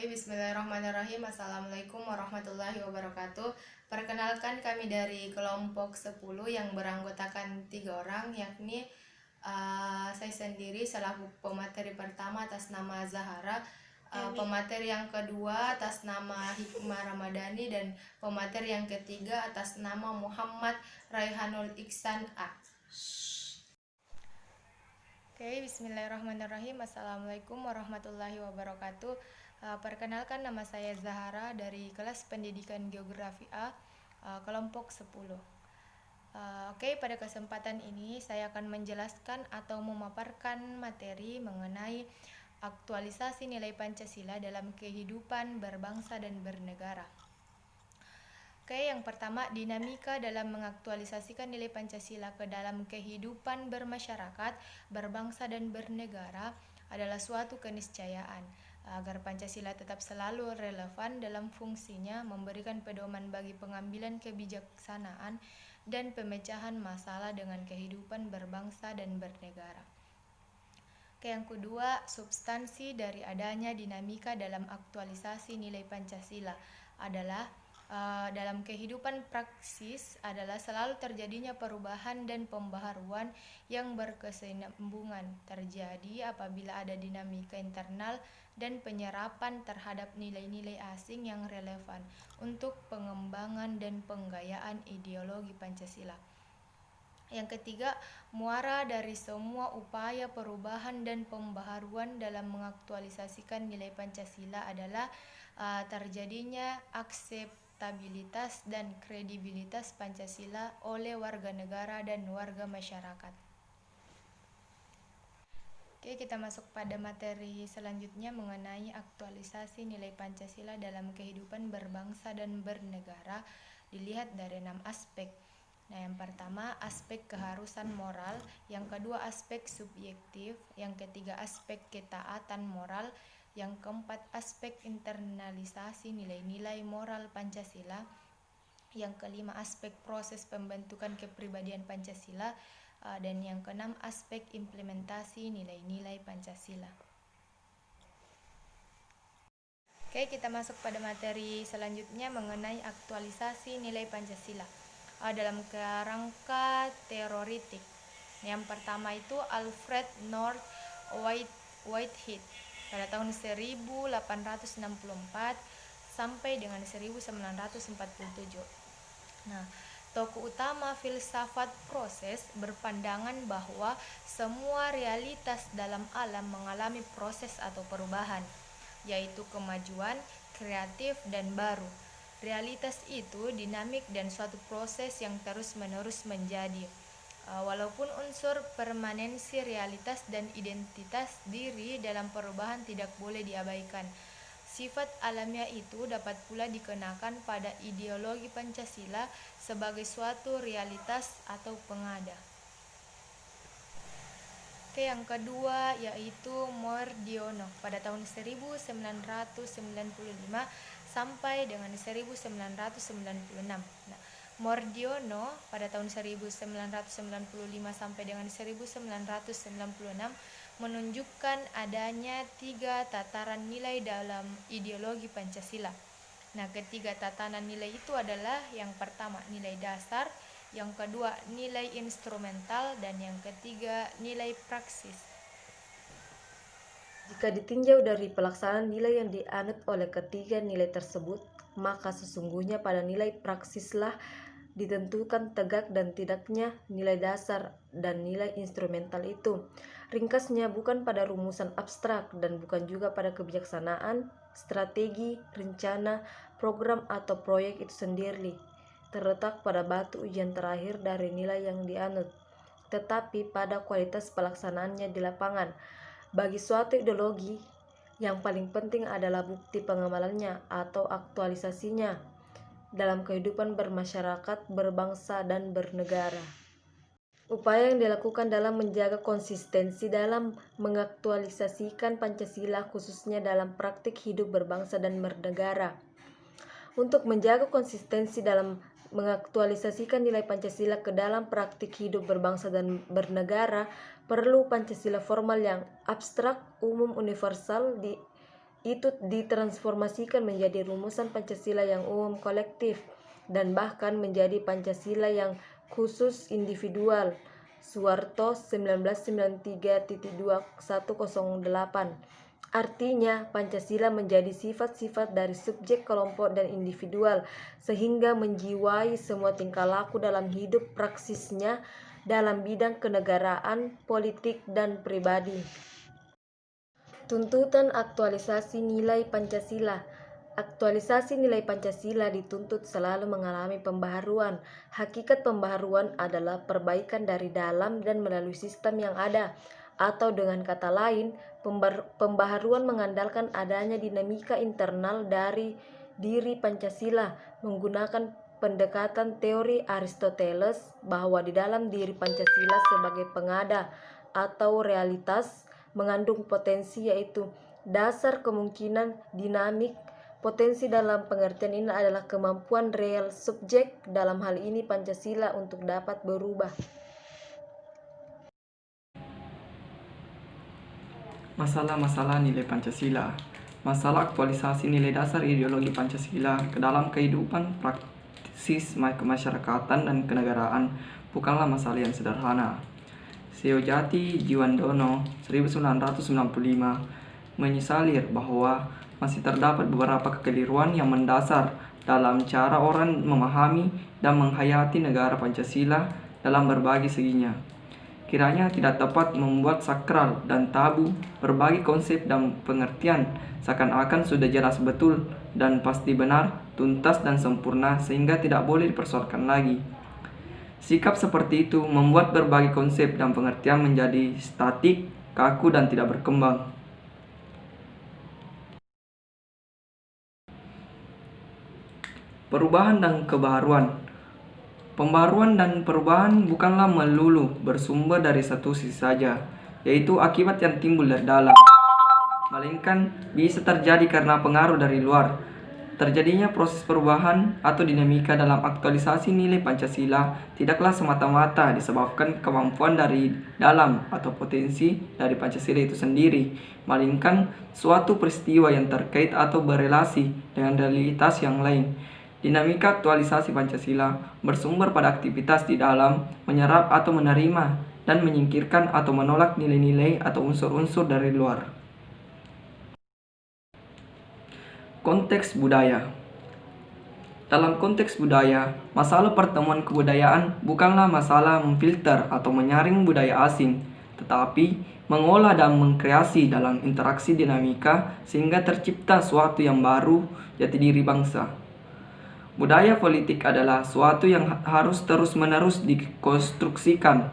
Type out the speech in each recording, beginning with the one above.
Bismillahirrahmanirrahim. Assalamualaikum warahmatullahi wabarakatuh. Perkenalkan, kami dari kelompok 10 yang beranggotakan 3 orang, yakni saya sendiri selaku pemateri pertama atas nama Zahara, pemateri yang kedua atas nama Hikmah Ramadhani, dan pemateri yang ketiga atas nama Muhammad Raihanul Iksan A. Bismillahirrahmanirrahim. Assalamualaikum warahmatullahi wabarakatuh. Perkenalkan, nama saya Zahara dari kelas pendidikan geografi A, kelompok 10. Pada kesempatan ini saya akan menjelaskan atau memaparkan materi mengenai aktualisasi nilai Pancasila dalam kehidupan berbangsa dan bernegara. Yang pertama, dinamika dalam mengaktualisasikan nilai Pancasila ke dalam kehidupan bermasyarakat, berbangsa dan bernegara adalah suatu keniscayaan agar Pancasila tetap selalu relevan dalam fungsinya memberikan pedoman bagi pengambilan kebijaksanaan dan pemecahan masalah dengan kehidupan berbangsa dan bernegara. Yang kedua, substansi dari adanya dinamika dalam aktualisasi nilai Pancasila adalah dalam kehidupan praksis adalah selalu terjadinya perubahan dan pembaharuan yang berkesinambungan terjadi apabila ada dinamika internal dan penyerapan terhadap nilai-nilai asing yang relevan untuk pengembangan dan penggayaan ideologi Pancasila. Yang ketiga, muara dari semua upaya perubahan dan pembaharuan dalam mengaktualisasikan nilai Pancasila adalah terjadinya akseptabilitas dan kredibilitas Pancasila oleh warga negara dan warga masyarakat. Kita masuk pada materi selanjutnya mengenai aktualisasi nilai Pancasila dalam kehidupan berbangsa dan bernegara, dilihat dari 6 aspek. Yang pertama, aspek keharusan moral, yang kedua aspek subjektif, yang ketiga aspek ketaatan moral, yang keempat aspek internalisasi nilai-nilai moral Pancasila, yang kelima aspek proses pembentukan kepribadian Pancasila, dan yang keenam aspek implementasi nilai-nilai Pancasila. Kita masuk pada materi selanjutnya mengenai aktualisasi nilai Pancasila dalam kerangka teoritik. Yang pertama itu Alfred North Whitehead pada tahun 1864 sampai dengan 1947. Tokoh utama filsafat proses berpandangan bahwa semua realitas dalam alam mengalami proses atau perubahan, yaitu kemajuan, kreatif, dan baru. Realitas itu dinamik dan suatu proses yang terus-menerus menjadi. Walaupun unsur permanensi realitas dan identitas diri dalam perubahan tidak boleh diabaikan, sifat alamiah itu dapat pula dikenakan pada ideologi Pancasila sebagai suatu realitas atau pengada. Yang kedua yaitu Mordiono pada tahun 1995 sampai dengan 1996. Mordiono pada tahun 1995 sampai dengan 1996 menunjukkan adanya 3 tataran nilai dalam ideologi Pancasila. Ketiga tatanan nilai itu adalah yang pertama nilai dasar, yang kedua nilai instrumental, dan yang ketiga nilai praksis. Jika ditinjau dari pelaksanaan nilai yang dianut oleh ketiga nilai tersebut, maka sesungguhnya pada nilai praksislah ditentukan tegak dan tidaknya nilai dasar dan nilai instrumental itu. Ringkasnya, bukan pada rumusan abstrak dan bukan juga pada kebijaksanaan, strategi, rencana, program atau proyek itu sendiri terletak pada batu ujian terakhir dari nilai yang dianut, tetapi pada kualitas pelaksanaannya di lapangan. Bagi suatu ideologi, yang paling penting adalah bukti pengamalannya atau aktualisasinya dalam kehidupan bermasyarakat, berbangsa, dan bernegara. Upaya yang dilakukan dalam menjaga konsistensi dalam mengaktualisasikan Pancasila khususnya dalam praktik hidup berbangsa dan bernegara. Untuk menjaga konsistensi dalam mengaktualisasikan nilai Pancasila ke dalam praktik hidup berbangsa dan bernegara, perlu Pancasila formal yang abstrak, umum, universal itu ditransformasikan menjadi rumusan Pancasila yang umum kolektif dan bahkan menjadi Pancasila yang khusus individual. Suwarto 1993-2108. Artinya, Pancasila menjadi sifat-sifat dari subjek, kelompok, dan individual, sehingga menjiwai semua tingkah laku dalam hidup praksisnya dalam bidang kenegaraan, politik, dan pribadi. Tuntutan aktualisasi nilai Pancasila. Aktualisasi nilai Pancasila dituntut selalu mengalami pembaharuan. Hakikat pembaharuan adalah perbaikan dari dalam dan melalui sistem yang ada. Atau dengan kata lain, pembaharuan mengandalkan adanya dinamika internal dari diri Pancasila menggunakan pendekatan teori Aristoteles bahwa di dalam diri Pancasila sebagai pengada atau realitas mengandung potensi, yaitu dasar kemungkinan dinamik. Potensi dalam pengertian ini adalah kemampuan real subjek, dalam hal ini Pancasila, untuk dapat berubah. Masalah-masalah nilai Pancasila. Masalah aktualisasi nilai dasar ideologi Pancasila ke dalam kehidupan praktis kemasyarakatan dan kenegaraan bukanlah masalah yang sederhana. Sejati Jiwandono 1995 menyisalir bahwa masih terdapat beberapa kekeliruan yang mendasar dalam cara orang memahami dan menghayati negara Pancasila dalam berbagai seginya. Kiranya tidak tepat membuat sakral dan tabu berbagai konsep dan pengertian seakan-akan sudah jelas betul dan pasti benar, tuntas dan sempurna sehingga tidak boleh dipersoalkan lagi. Sikap seperti itu membuat berbagai konsep dan pengertian menjadi statik, kaku, dan tidak berkembang. Perubahan dan kebaharuan. Pembaharuan dan perubahan bukanlah melulu bersumber dari satu sisi saja, yaitu akibat yang timbul dari dalam, melainkan bisa terjadi karena pengaruh dari luar. Terjadinya proses perubahan atau dinamika dalam aktualisasi nilai Pancasila tidaklah semata-mata disebabkan kemampuan dari dalam atau potensi dari Pancasila itu sendiri, melainkan suatu peristiwa yang terkait atau berelasi dengan realitas yang lain. Dinamika aktualisasi Pancasila bersumber pada aktivitas di dalam, menyerap atau menerima, dan menyingkirkan atau menolak nilai-nilai atau unsur-unsur dari luar. Konteks budaya. Dalam konteks budaya, masalah pertemuan kebudayaan bukanlah masalah memfilter atau menyaring budaya asing, tetapi mengolah dan mengkreasi dalam interaksi dinamika sehingga tercipta suatu yang baru, jati diri bangsa. Budaya politik adalah suatu yang harus terus-menerus dikonstruksikan,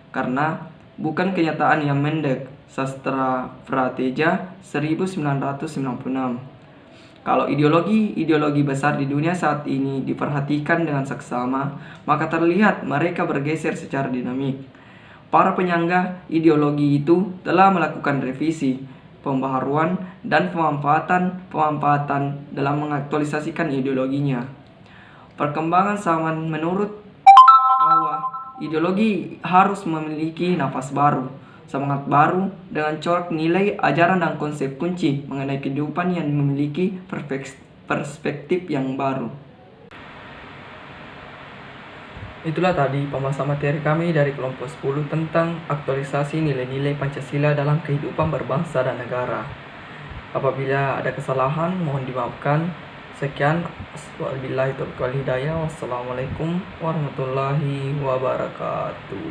karena bukan kenyataan yang mendek. Sastra Prateja 1996. Kalau ideologi besar di dunia saat ini diperhatikan dengan seksama, maka terlihat mereka bergeser secara dinamik. Para penyangga ideologi itu telah melakukan revisi, pembaharuan, dan pemanfaatan dalam mengaktualisasikan ideologinya. Perkembangan zaman menurut bahwa ideologi harus memiliki nafas baru, semangat baru, dengan corak nilai, ajaran, dan konsep kunci mengenai kehidupan yang memiliki perspektif yang baru. Itulah tadi pembahasan materi kami dari kelompok 10 tentang aktualisasi nilai-nilai Pancasila dalam kehidupan berbangsa dan negara. Apabila ada kesalahan, mohon dimaafkan. Sekian, wabillahi taufiq wal hidayah. Wassalamualaikum warahmatullahi wabarakatuh.